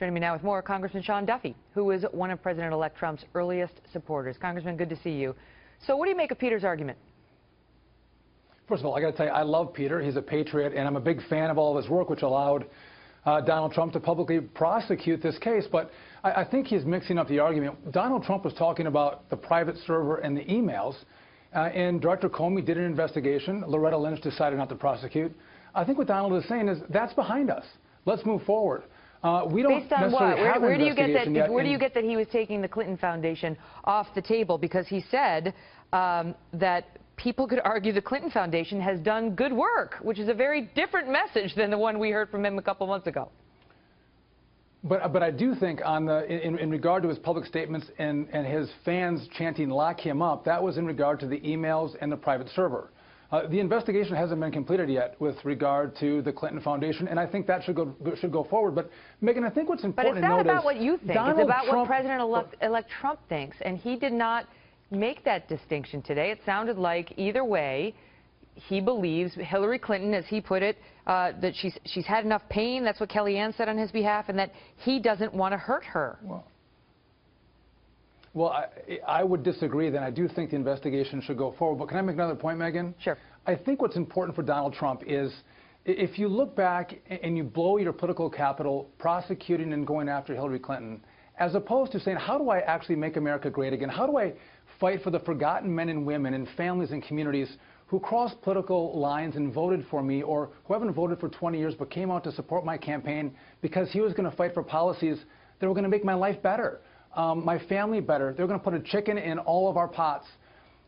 Joining me now with more, Congressman Duffy, who is one of President-elect Trump's earliest supporters. Congressman, good to see you. So what do you make of Peter's argument? First of all, I got to tell you, I love Peter. He's a patriot, and I'm a big fan of all of his work, which allowed Donald Trump to publicly prosecute this case. But I think he's mixing up the argument. Donald Trump was talking about the private server and the emails, and Director Comey did an investigation. Loretta Lynch decided not to prosecute. I think what Donald is saying is that's behind us. Let's move forward. We don't Based on necessarily what? have Where an do you get investigation that? yet, Where do you get that he was taking the Clinton Foundation off the table? Because he said that people could argue the Clinton Foundation has done good work, which is a very different message than the one we heard from him a couple months ago. But I do think in regard to his public statements and his fans chanting "lock him up," that was in regard to the emails and the private server. The investigation hasn't been completed yet with regard to the Clinton Foundation, and I think that should go forward. But Megan, I think what's important to note is... But it's not about what you think. Donald it's about Trump, what President-elect Trump thinks, and he did not make that distinction today. It sounded like either way, he believes Hillary Clinton, as he put it, that she's had enough pain. That's what Kellyanne said on his behalf, and that he doesn't want to hurt her. Well, I would disagree. Then I do think the investigation should go forward. But can I make another point, Megan? Sure. I think what's important for Donald Trump is if you look back and you blow your political capital prosecuting and going after Hillary Clinton, as opposed to saying, how do I actually make America great again? How do I fight for the forgotten men and women and families and communities who crossed political lines and voted for me, or who haven't voted for 20 years but came out to support my campaign because he was going to fight for policies that were going to make my life better, my family better. They're going to put a chicken in all of our pots.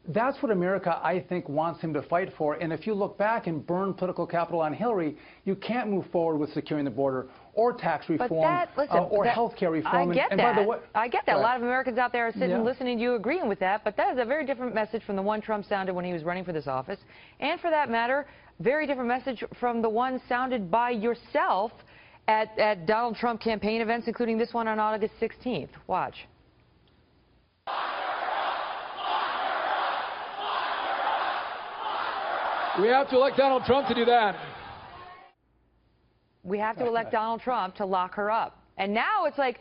That's what America, I think, wants him to fight for. And if you look back and burn political capital on Hillary, you can't move forward with securing the border or tax reform or health care reform. I get that. By the way, I get that. A lot of Americans out there are sitting listening to you agreeing with that. But that is a very different message from the one Trump sounded when he was running for this office. And for that matter, very different message from the one sounded by yourself at Donald Trump campaign events, including this one on August 16th. Watch. We have to elect Donald Trump to do that. We have to elect Donald Trump to lock her up. And now it's like,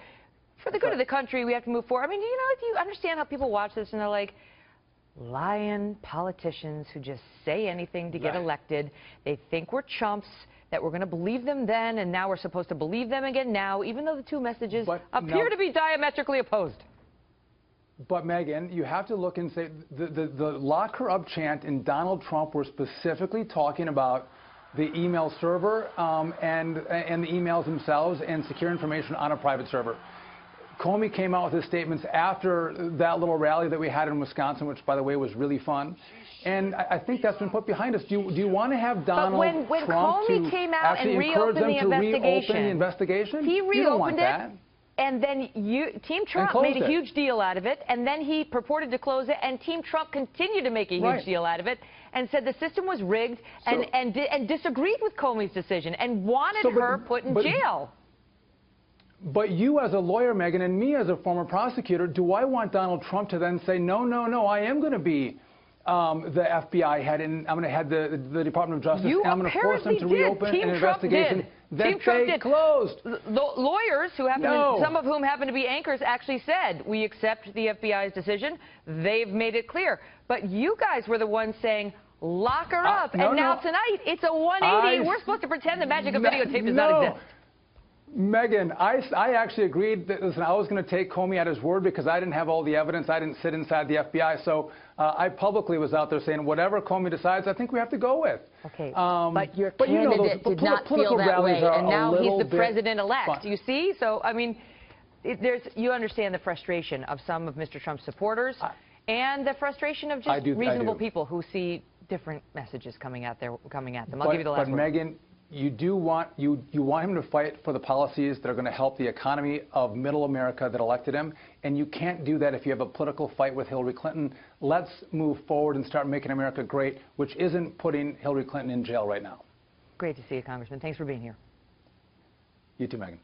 for the good of the country, we have to move forward. I mean, you know, if you understand how people watch this and they're like, lying politicians who just say anything to get elected. They think we're chumps, that we're going to believe them then, and now we're supposed to believe them again now, even though the two messages appear to be diametrically opposed. But, Megan, you have to look and say the lock her up chant and Donald Trump were specifically talking about the email server and the emails themselves and secure information on a private server. Comey came out with his statements after that little rally that we had in Wisconsin, which, by the way, was really fun. And I think that's been put behind us. Do you want to have Donald Trump Comey came out and reopen the investigation? He reopened it. That. And then Team Trump made a huge deal out of it, and then he purported to close it, and Team Trump continued to make a huge deal out of it, and said the system was rigged, and disagreed with Comey's decision, and wanted her put in jail. But you as a lawyer, Megan, and me as a former prosecutor, do I want Donald Trump to then say, no, I am going to be the FBI head, and I'm going to head the Department of Justice, and I'm going to force them to reopen an investigation that they closed. The lawyers, who happen some of whom happen to be anchors, actually said, we accept the FBI's decision. They've made it clear. But you guys were the ones saying, lock her up. And now tonight, it's a 180. We're supposed to pretend the magic of videotape does not exist. Megan, I actually agreed that, listen, I was going to take Comey at his word because I didn't have all the evidence. I didn't sit inside the FBI. So I publicly was out there saying, whatever Comey decides, I think we have to go with. Okay, but your candidate did not feel that way, and now he's the president-elect. You see? So, I mean, you understand the frustration of some of Mr. Trump's supporters and the frustration of just reasonable people who see different messages coming at them. I'll give you the last word. Megan, you want him to fight for the policies that are going to help the economy of middle America that elected him, and you can't do that if you have a political fight with Hillary Clinton. Let's move forward and start making America great, which isn't putting Hillary Clinton in jail right now. Great to see you, Congressman. Thanks for being here. You too, Megan.